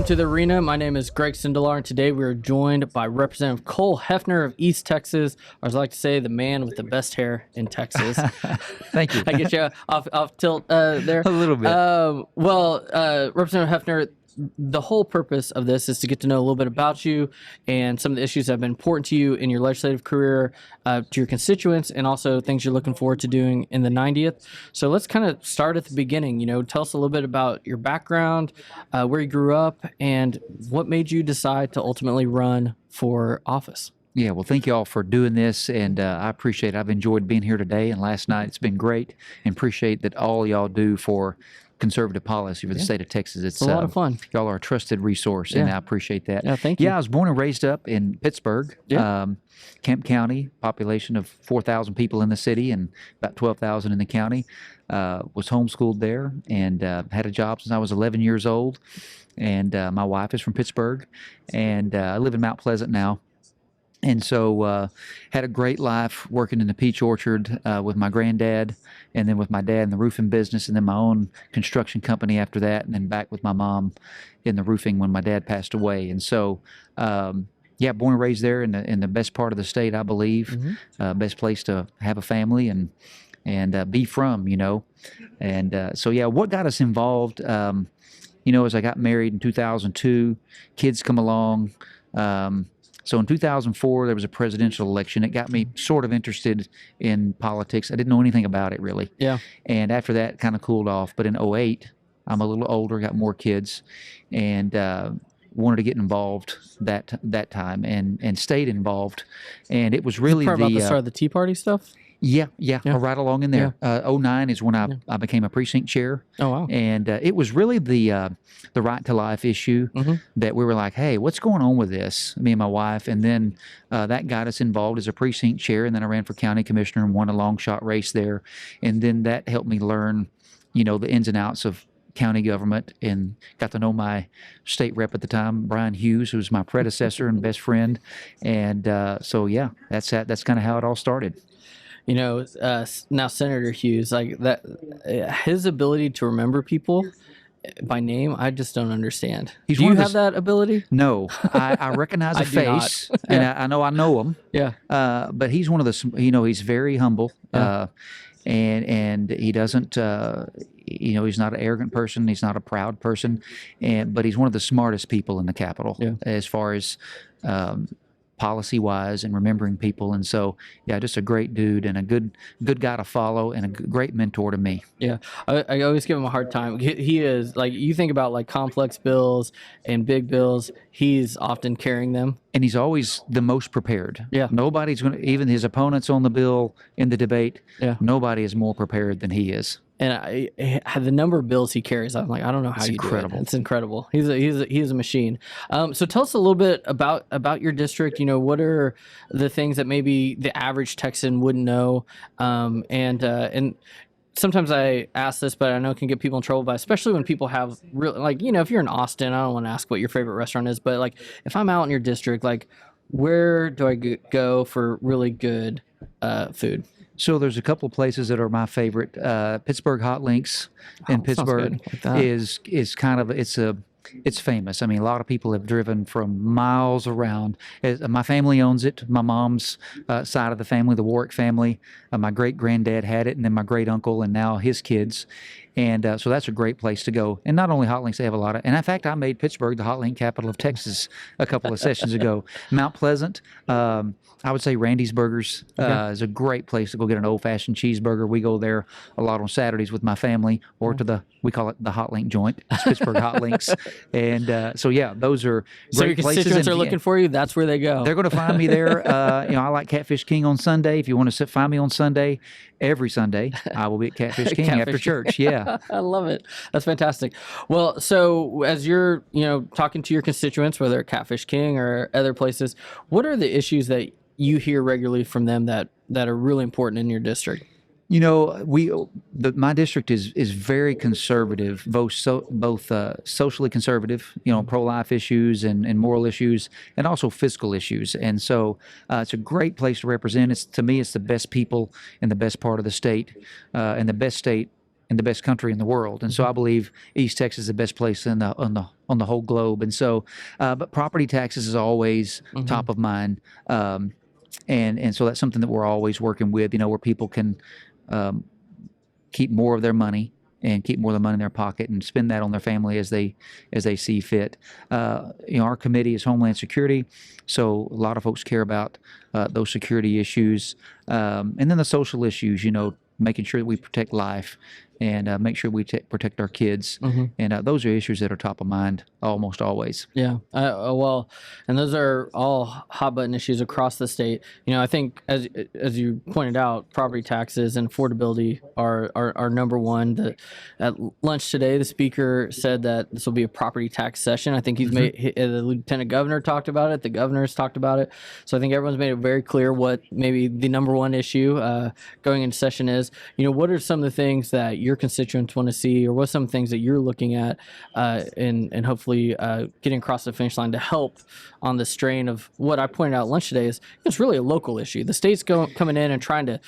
Welcome to the arena. My name is Greg Sindelar, and today we are joined by Representative Cole Hefner of East Texas, or as I like to say, the man with the best hair in Texas. Thank you. I get you off tilt there. A little bit. Representative Hefner, the whole purpose of this is to get to know a little bit about you and some of the issues that have been important to you in your legislative career, to your constituents, and also things you're looking forward to doing in the 90th. So let's kind of start at the beginning. Tell us a little bit about your background, where you grew up, and what made you decide to ultimately run for office. Yeah, well, thank you all for doing this, and I appreciate it. I've enjoyed being here today and last night. It's been great, and appreciate that all y'all do for conservative policy for the state of Texas. It's a lot of fun. Y'all are a trusted resource, and I appreciate that. Yeah, thank you. Yeah, I was born and raised up in Pittsburg, Kemp County, population of 4,000 people in the city and about 12,000 in the county. Was homeschooled there and had a job since I was 11 years old. And my wife is from Pittsburg, and I live in Mount Pleasant now. And so had a great life working in the peach orchard with my granddad, and then with my dad in the roofing business, and then my own construction company after that, and then back with my mom in the roofing when my dad passed away. And so, born and raised there in the best part of the state, I believe, best place to have a family and be from, And what got us involved, as I got married in 2002, kids come along. So in 2004, there was a presidential election. It got me sort of interested in politics. I didn't know anything about it, really. Yeah. And after that, kind of cooled off. But in 2008, I'm a little older, got more kids, and wanted to get involved that time and stayed involved. And it was really about the start of the Tea Party stuff? Yeah, right along in there. 2009 is when I became a precinct chair. Oh, wow. And it was really the right to life issue that we were like, hey, what's going on with this, me and my wife? And then that got us involved as a precinct chair, and then I ran for county commissioner and won a long shot race there. And then that helped me learn, the ins and outs of county government, and got to know my state rep at the time, Brian Hughes, who was my predecessor and best friend. And that's kind of how it all started. Now Senator Hughes, like that, his ability to remember people by name, I just don't understand. Do you have that ability? No, I recognize a face, and I know him. Yeah. But he's one of the, he's very humble, and he doesn't, he's not an arrogant person. He's not a proud person, but he's one of the smartest people in the Capitol as far as policy-wise and remembering people. And so, just a great dude and a good guy to follow and a great mentor to me. Yeah, I always give him a hard time. He is, like, you think about like complex bills and big bills, he's often carrying them. And he's always the most prepared. Yeah. Nobody's going to, even his opponents on the bill in the debate, nobody is more prepared than he is. And the number of bills he carries, I'm like, I don't know how you do it. It's incredible. He is a machine. So tell us a little bit about your district. What are the things that maybe the average Texan wouldn't know? And sometimes I ask this, but I know it can get people in trouble. But especially when people have real, like, if you're in Austin, I don't want to ask what your favorite restaurant is. But like, if I'm out in your district, like, where do I go for really good food? So there's a couple of places that are my favorite. Pittsburg Hot Links in Pittsburg is kind of, it's famous. I mean, a lot of people have driven from miles around. My family owns it. My mom's side of the family, the Warwick family. My great-granddad had it, and then my great-uncle, and now his kids. And so that's a great place to go. And not only hot links, they have a lot of, and in fact, I made Pittsburg the hot link capital of Texas a couple of sessions ago. Mount Pleasant, I would say Randy's Burgers is a great place to go get an old-fashioned cheeseburger. We go there a lot on Saturdays with my family, or to we call it the hot link joint. It's Pittsburg Hot Links. And those are great places. So your constituents are looking for you, that's where they go. They're going to find me there. I like Catfish King on Sunday. If you want to find me on Sunday, every Sunday, I will be at Catfish King after church. Yeah. I love it. That's fantastic. Well, so as you're, talking to your constituents, whether at Catfish King or other places, what are the issues that you hear regularly from them that are really important in your district? My district is very conservative, both socially conservative, pro-life issues and moral issues, and also fiscal issues. And so it's a great place to represent. To me, it's the best people in the best part of the state, and the best state and the best country in the world. And so I believe East Texas is the best place on the whole globe. And so, but property taxes is always top of mind. And so that's something that we're always working with, where people can keep more of their money and keep more of the money in their pocket and spend that on their family as they see fit. Our committee is Homeland Security, so a lot of folks care about those security issues, and then the social issues. Making sure that we protect life and make sure we protect our kids. And those are issues that are top of mind almost always. Yeah. Well, and those are all hot button issues across the state. I think as you pointed out, property taxes and affordability are number one. At lunch today, the speaker said that this will be a property tax session. I think he's made the lieutenant governor talked about it. The governor's talked about it. So I think everyone's made it very clear what maybe the number one issue going into session is. What are some of the things that your constituents want to see, or what are some things that you're looking at and hopefully getting across the finish line to help on the strain of what I pointed out at lunch today is it's really a local issue. The state's coming in and trying to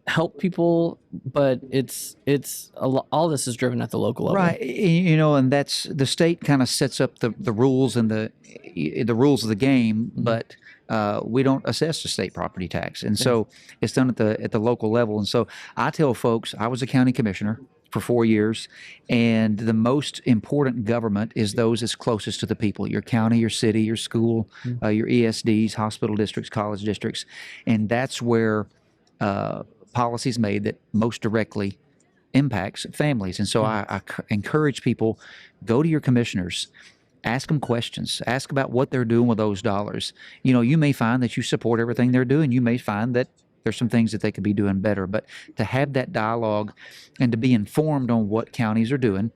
help people, but all this is driven at the local level. Right. And that's the state kind of sets up the rules and the rules of the game, but we don't assess the state property tax. And so it's done at the local level. And so I tell folks, I was a county commissioner for 4 years, and the most important government is those that's closest to the people: your county, your city, your school, your ESDs, hospital districts, college districts. And that's where policies made that most directly impacts families. And so I encourage people, go to your commissioners, ask them questions, ask about what they're doing with those dollars. You may find that you support everything they're doing. You may find that there's some things that they could be doing better, but to have that dialogue and to be informed on what counties are doing.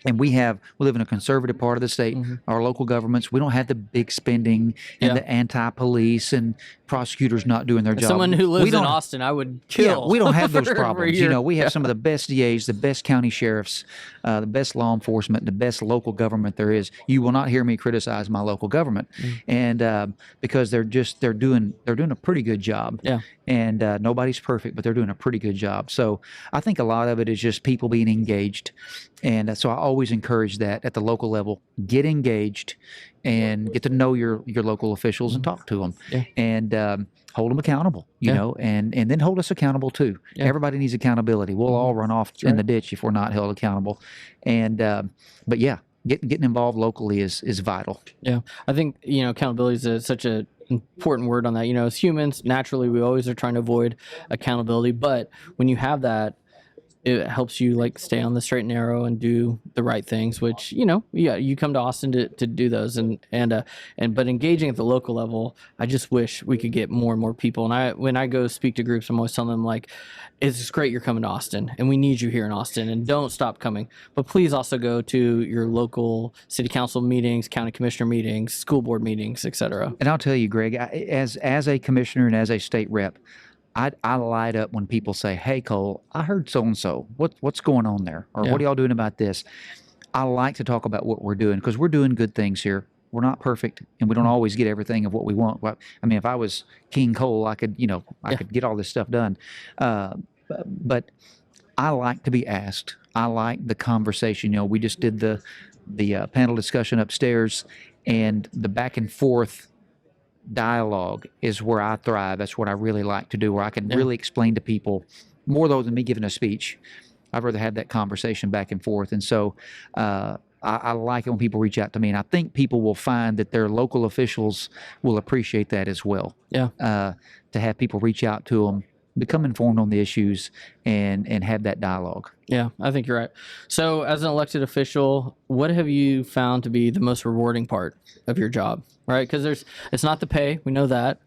And we live in a conservative part of the state. Our local governments, we don't have the big spending and the anti-police and prosecutors not doing their job. Someone who lives in Austin, I would kill. Yeah, we don't have those problems. We have some of the best DAs, the best county sheriffs, the best law enforcement, the best local government there is. You will not hear me criticize my local government, and because they're doing a pretty good job. Yeah. And nobody's perfect, but they're doing a pretty good job. So I think a lot of it is just people being engaged. And so I always encourage that at the local level: get engaged and get to know your local officials and talk to them, and hold them accountable, and then hold us accountable too. Everybody needs accountability. We'll all run off in the ditch if we're not held accountable. And but yeah, getting involved locally is vital. Yeah, I think accountability is such a important word on that. As humans, naturally, we always are trying to avoid accountability, but when you have that, it helps you stay on the straight and narrow and do the right things, which, you come to Austin to do those but engaging at the local level, I just wish we could get more and more people. And when I go speak to groups, I'm always telling them it's great you're coming to Austin and we need you here in Austin and don't stop coming, but please also go to your local city council meetings, county commissioner meetings, school board meetings, etc. And I'll tell you, Greg, as a commissioner and as a state rep, I light up when people say, "Hey, Cole, I heard so-and-so. What's going on there? Or what are y'all doing about this?" I like to talk about what we're doing because we're doing good things here. We're not perfect, and we don't always get everything of what we want. I mean, if I was King Cole, I could get all this stuff done. But I like to be asked. I like the conversation. We just did the panel discussion upstairs, and the back and forth dialogue is where I thrive. That's what I really like to do, where I can really explain to people more though than me giving a speech. I'd rather have that conversation back and forth. And so I like it when people reach out to me, and I think people will find that their local officials will appreciate that as well. Yeah. To have people reach out to them, become informed on the issues, and have that dialogue. Yeah, I think you're right. So as an elected official, what have you found to be the most rewarding part of your job? Right? Because it's not the pay. We know that.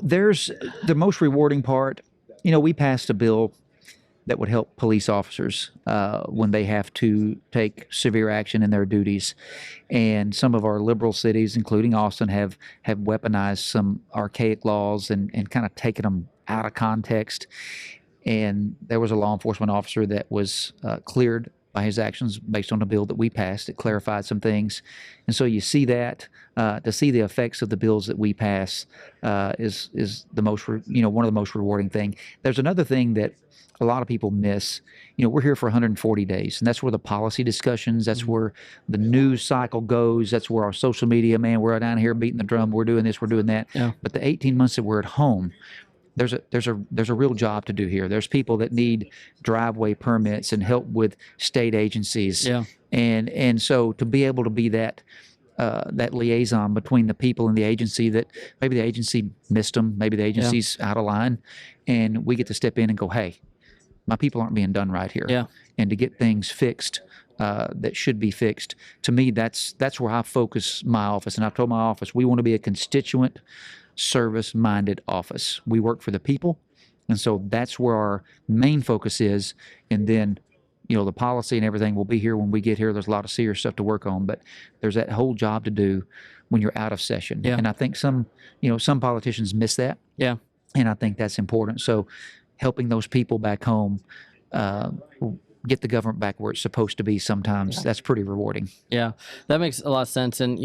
There's the most rewarding part. We passed a bill that would help police officers when they have to take severe action in their duties. And some of our liberal cities, including Austin, have weaponized some archaic laws and kind of taken them out of context. And there was a law enforcement officer that was cleared by his actions based on the bill that we passed. It clarified some things. And so you see that, to see the effects of the bills that we pass is the most, one of the most rewarding thing. There's another thing that a lot of people miss. We're here for 140 days, and that's where the policy discussions, that's where the news cycle goes, that's where our social media, man, we're down here beating the drum, we're doing this, we're doing that. Yeah. But the 18 months that we're at home, there's a real job to do here. There's people that need driveway permits and help with state agencies. Yeah. And so to be able to be that liaison between the people and the agency, that maybe the agency missed them, maybe the agency's out of line, and we get to step in and go, hey, my people aren't being done right here. Yeah. And to get things fixed that should be fixed. To me, that's where I focus my office. And I've told my office, we want to be a constituent, service-minded office. We work for the people. And so that's where our main focus is. And then, the policy and everything will be here when we get here. There's a lot of serious stuff to work on, but there's that whole job to do when you're out of session. Yeah. And I think some politicians miss that. Yeah. And I think that's important. So helping those people back home get the government back where it's supposed to be sometimes, that's pretty rewarding. Yeah, that makes a lot of sense. And,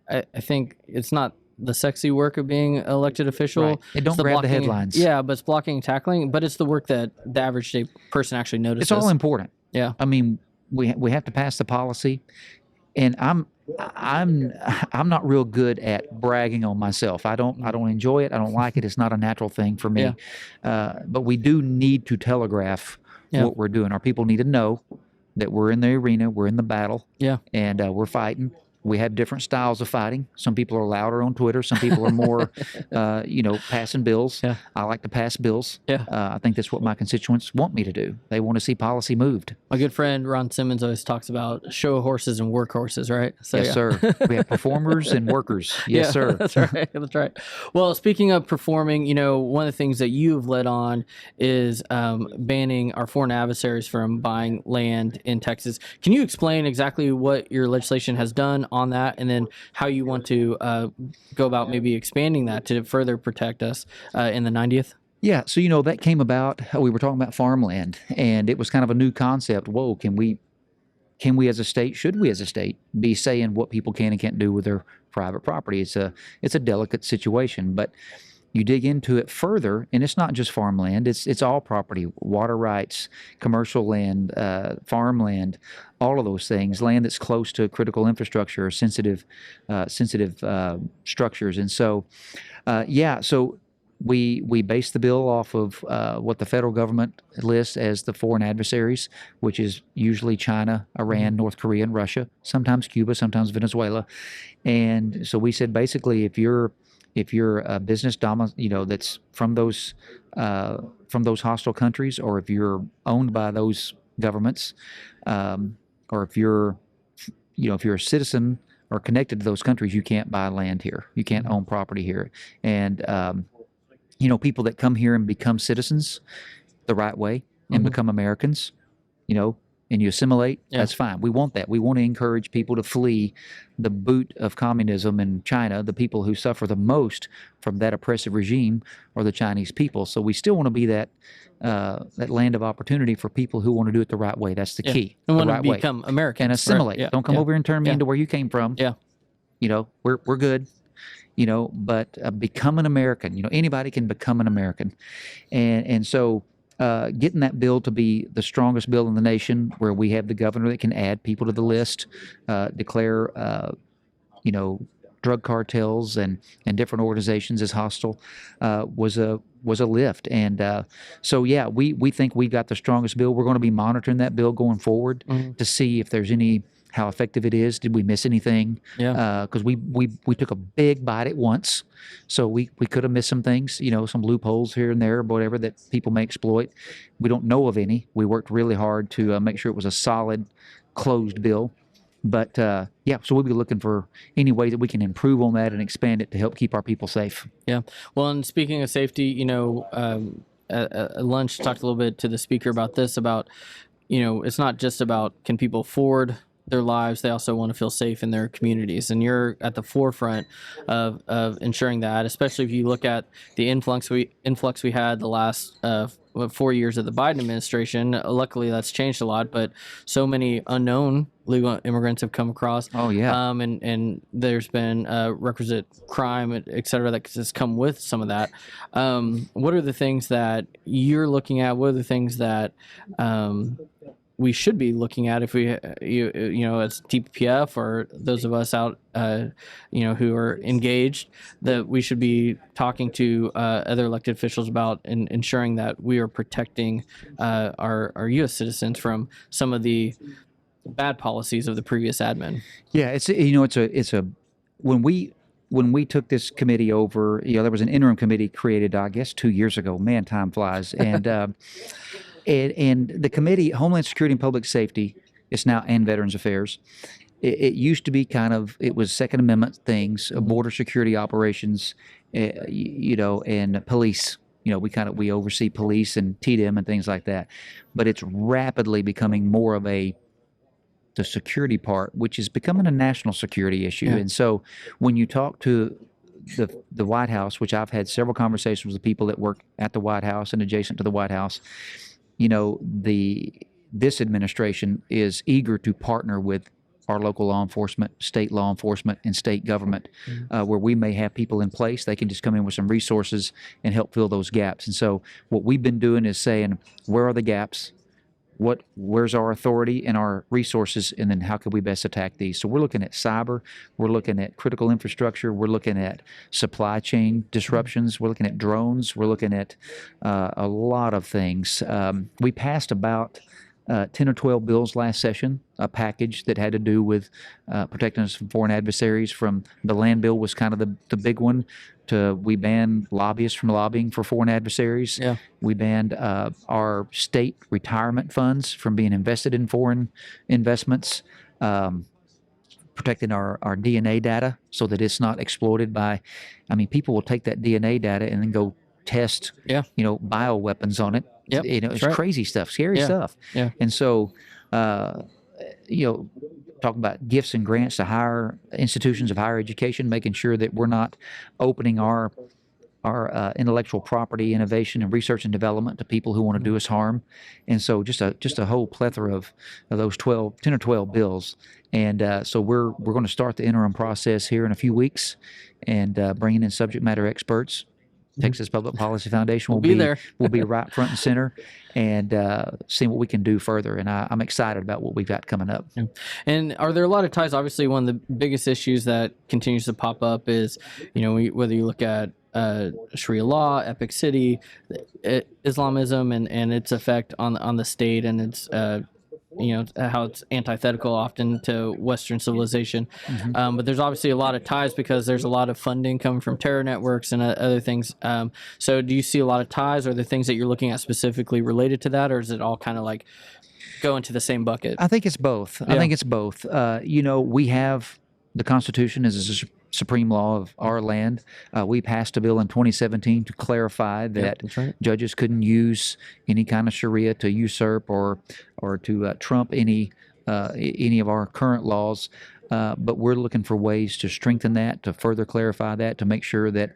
I think it's not the sexy work of being an elected official. Right. It don't grab the headlines. Yeah, but it's blocking and tackling. But it's the work that the average day person actually notices. It's all important. Yeah. I mean, we have to pass the policy, and I'm not real good at bragging on myself. I don't enjoy it. I don't like it. It's not a natural thing for me. Yeah. But we do need to telegraph what we're doing. Our people need to know that we're in the arena, we're in the battle, and we're fighting. We have different styles of fighting. Some people are louder on Twitter. Some people are more, passing bills. Yeah. I like to pass bills. Yeah. I think that's what my constituents want me to do. They want to see policy moved. My good friend Ron Simmons always talks about show horses and work horses, right? So, yes, sir. We have performers and workers. Yes, sir. That's right. That's right. Well, speaking of performing, one of the things that you've led on is banning our foreign adversaries from buying land in Texas. Can you explain exactly what your legislation has done on that, and then how you want to go about maybe expanding that to further protect us in the 90th? Yeah, so that came about. We were talking about farmland, and it was kind of a new concept. Whoa, can we as a state, should we as a state be saying what people can and can't do with their private property? It's a delicate situation, but you dig into it further, and it's not just farmland. It's all property, water rights, commercial land, farmland, all of those things, land that's close to critical infrastructure or sensitive structures. And so, so we base the bill off of what the federal government lists as the foreign adversaries, which is usually China, Iran, North Korea, and Russia, sometimes Cuba, sometimes Venezuela. And so we said, basically, if you're a business that's from those hostile countries, or if you're owned by those governments, or if you're a citizen or connected to those countries, you can't buy land here. You can't own property here. And people that come here and become citizens the right way and become Americans, and you assimilate, that's fine. We want that. We want to encourage people to flee the boot of communism in China. The people who suffer the most from that oppressive regime are the Chinese people. So we still want to be that land of opportunity for people who want to do it the right way. That's the key. And want right to become Americans. And assimilate. Right? Yeah. Don't come over here and turn me into where you came from. Yeah. We're good. But become an American. Anybody can become an American. And so getting that bill to be the strongest bill in the nation, where we have the governor that can add people to the list, declare, drug cartels and different organizations as hostile, was a lift. And we think we got the strongest bill. We're going to be monitoring that bill going forward to see if there's how effective it is. Did we miss anything? Yeah. Because we took a big bite at once, so we could have missed some things, some loopholes here and there, whatever that people may exploit. We don't know of any. We worked really hard to make sure it was a solid, closed bill. But so we'll be looking for any way that we can improve on that and expand it to help keep our people safe. Yeah. Well, and speaking of safety, at lunch, talked a little bit to the speaker about this, about, it's not just about can people afford their lives, they also want to feel safe in their communities. And you're at the forefront of ensuring that, especially if you look at the influx we had the last 4 years of the Biden administration. Luckily, that's changed a lot, but so many unknown legal immigrants have come across. Oh, yeah. And there's been requisite crime, et cetera, that has come with some of that. What are the things that you're looking at? What are the things that we should be looking at if we, as TPPF or those of us out, who are engaged, that we should be talking to other elected officials about and ensuring that we are protecting our U.S. citizens from some of the bad policies of the previous admin? Yeah, it's a when we took this committee over, there was an interim committee created, I guess, 2 years ago. Man, time flies. And the committee, Homeland Security and Public Safety, it's now, and Veterans Affairs. It used to be it was Second Amendment things, border security operations, and police. We oversee police and TDM and things like that. But it's rapidly becoming more of the security part, which is becoming a national security issue. Yeah. And so when you talk to the White House, which I've had several conversations with people that work at the White House and adjacent to the White House, this administration is eager to partner with our local law enforcement, state law enforcement, and state government, where we may have people in place. They can just come in with some resources and help fill those gaps. And so what we've been doing is saying, where are the gaps? Where's our authority and our resources, and then how can we best attack these? So we're looking at cyber, we're looking at critical infrastructure, we're looking at supply chain disruptions, we're looking at drones, we're looking at a lot of things. We passed about 10 or 12 bills last session, a package that had to do with protecting us from foreign adversaries. From the land bill was kind of the big one, to we banned lobbyists from lobbying for foreign adversaries. Yeah. We banned our state retirement funds from being invested in foreign investments, protecting our DNA data so that it's not exploited by, people will take that DNA data and then go test, bioweapons on it. Yep, it's crazy stuff, scary stuff. Yeah. And so, talk about gifts and grants to higher institutions of higher education, making sure that we're not opening our intellectual property, innovation, and research and development to people who want to do us harm. And so just a whole plethora of those 10 or 12 bills. And so we're going to start the interim process here in a few weeks, and bringing in subject matter experts. Texas Public Policy Foundation will be there. We'll be right front and center, and seeing what we can do further. And I'm excited about what we've got coming up. Yeah. And are there a lot of ties? Obviously, one of the biggest issues that continues to pop up is, whether you look at Sharia law, Epic City, Islamism, and its effect on the state, and its how it's antithetical often to Western civilization. Mm-hmm. But there's obviously a lot of ties because there's a lot of funding coming from terror networks and other things. So do you see a lot of ties? Are there things that you're looking at specifically related to that, or is it all kind of like go into the same bucket? I think it's both. Yeah. I think it's both. We have the Constitution as a supreme law of our land. We passed a bill in 2017 to clarify that judges couldn't use any kind of Sharia to usurp or to trump any of our current laws. But we're looking for ways to strengthen that, to further clarify that, to make sure that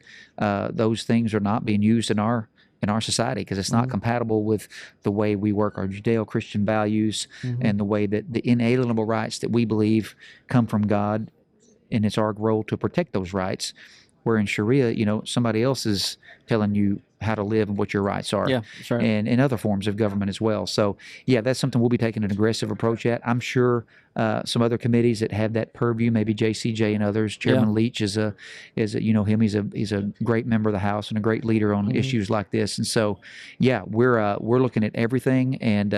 those things are not being used in our society, because it's not compatible with the way we work our Judeo-Christian values and the way that the inalienable rights that we believe come from God. And it's our role to protect those rights. Where in Sharia, somebody else is telling you how to live and what your rights are. Yeah, that's right. And in other forms of government as well. So, yeah, that's something we'll be taking an aggressive approach at. I'm sure some other committees that have that purview, maybe JCJ and others. Chairman Leach is him. He's a great member of the House and a great leader on issues like this. And so, yeah, we're looking at everything, and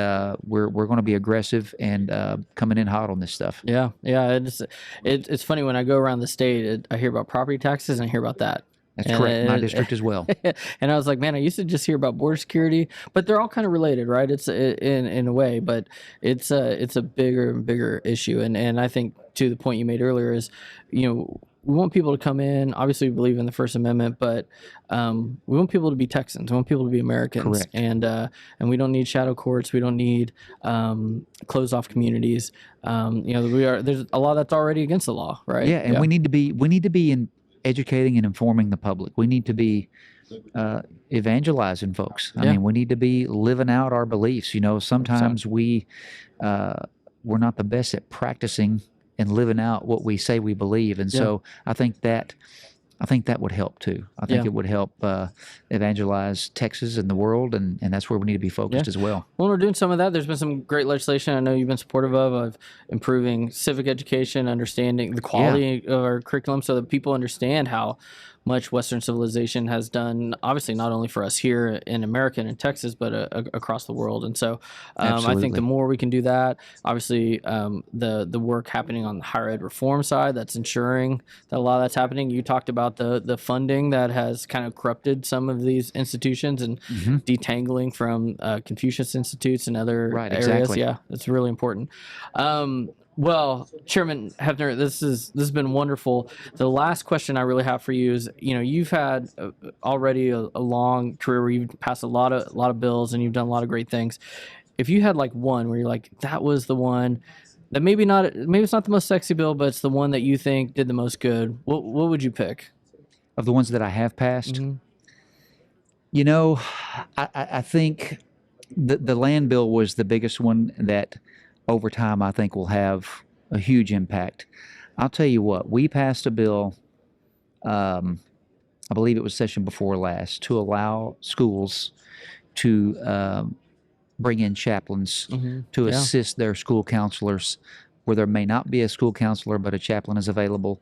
we're going to be aggressive and coming in hot on this stuff. Yeah. It's funny when I go around the state, I hear about property taxes and I hear about that. That's correct. My district as well. And I was like, man, I used to just hear about border security, but they're all kind of related, right? It's in a way, but it's a bigger and bigger issue. And I think to the point you made earlier is, we want people to come in. Obviously, we believe in the First Amendment, but we want people to be Texans. We want people to be Americans. Correct. And we don't need shadow courts. We don't need closed off communities. There's a lot that's already against the law, right? Yeah, and we need to be in educating and informing the public. We need to be evangelizing folks. I mean, we need to be living out our beliefs. Sometimes we're not the best at practicing and living out what we say we believe, and so I think that would help too. I think it would help evangelize Texas and the world, and that's where we need to be focused as well. Well, we're doing some of that. There's been some great legislation I know you've been supportive of improving civic education, understanding the quality of our curriculum so that people understand how much Western civilization has done, obviously not only for us here in America and in Texas, but across the world. And so I think the more we can do that, obviously the work happening on the higher ed reform side, that's ensuring that a lot of that's happening. You talked about the funding that has kind of corrupted some of these institutions and detangling from Confucius Institutes and other areas. Exactly. Yeah, it's really important. Well, Chairman Hefner, this has been wonderful. The last question I really have for you is, you've had already a long career where you've passed a lot of bills and you've done a lot of great things. If you had like one where you're like, that was the one that maybe it's not the most sexy bill, but it's the one that you think did the most good, what would you pick? Of the ones that I have passed, I think the land bill was the biggest one that over time I think will have a huge impact. I'll tell you what, we passed a bill, I believe it was session before last, to allow schools to bring in chaplains to assist their school counselors where there may not be a school counselor, but a chaplain is available.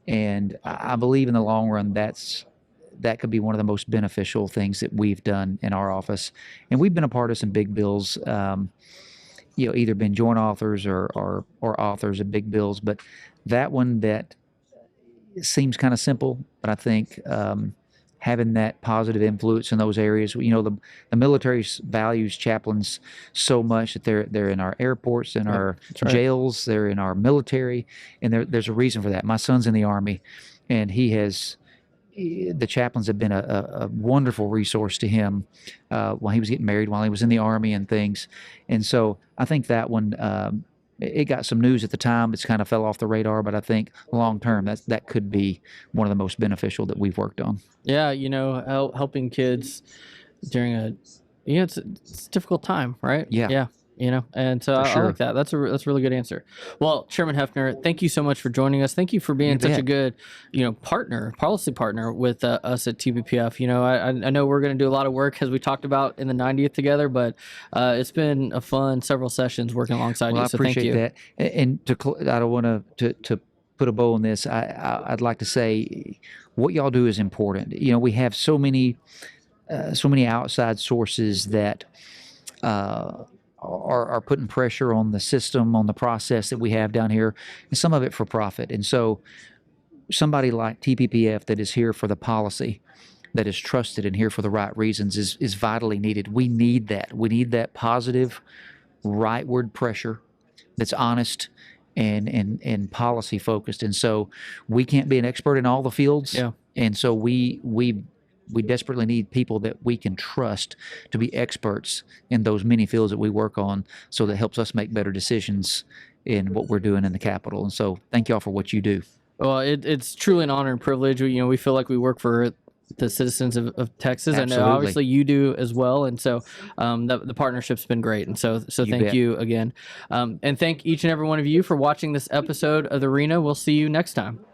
And I believe in the long run, that could be one of the most beneficial things that we've done in our office. And we've been a part of some big bills, either been joint authors or authors of big bills. But that one that seems kind of simple, but I think having that positive influence in those areas, the military values chaplains so much that they're in our airports, in our jails, they're in our military, and there's a reason for that. My son's in the Army, and the chaplains have been a wonderful resource to him while he was getting married, while he was in the Army and things. And so I think that one, it got some news at the time. It's kind of fell off the radar, but I think long term, that could be one of the most beneficial that we've worked on. Yeah, helping kids during it's a difficult time, right? Yeah. And so I like that. That's a really good answer. Well, Chairman Hefner, thank you so much for joining us. Thank you for being such a good, policy partner with us at TPPF. I know we're going to do a lot of work as we talked about in the 90th together, but it's been a fun several sessions working alongside you. So thank you. I appreciate that. And I don't want to put a bow on this. I'd like to say what y'all do is important. We have so many outside sources that are putting pressure on the system, on the process that we have down here, and some of it for profit. And so somebody like TPPF that is here for the policy, that is trusted and here for the right reasons is vitally needed. We need that. We need that positive, rightward pressure that's honest and policy focused. And so we can't be an expert in all the fields. Yeah. And so we desperately need people that we can trust to be experts in those many fields that we work on, so that helps us make better decisions in what we're doing in the Capitol. And so thank y'all for what you do. Well, it's truly an honor and privilege. We feel like we work for the citizens of Texas. Absolutely. And obviously you do as well. And so the partnership's been great. And so thank you again. And thank each and every one of you for watching this episode of The Arena. We'll see you next time.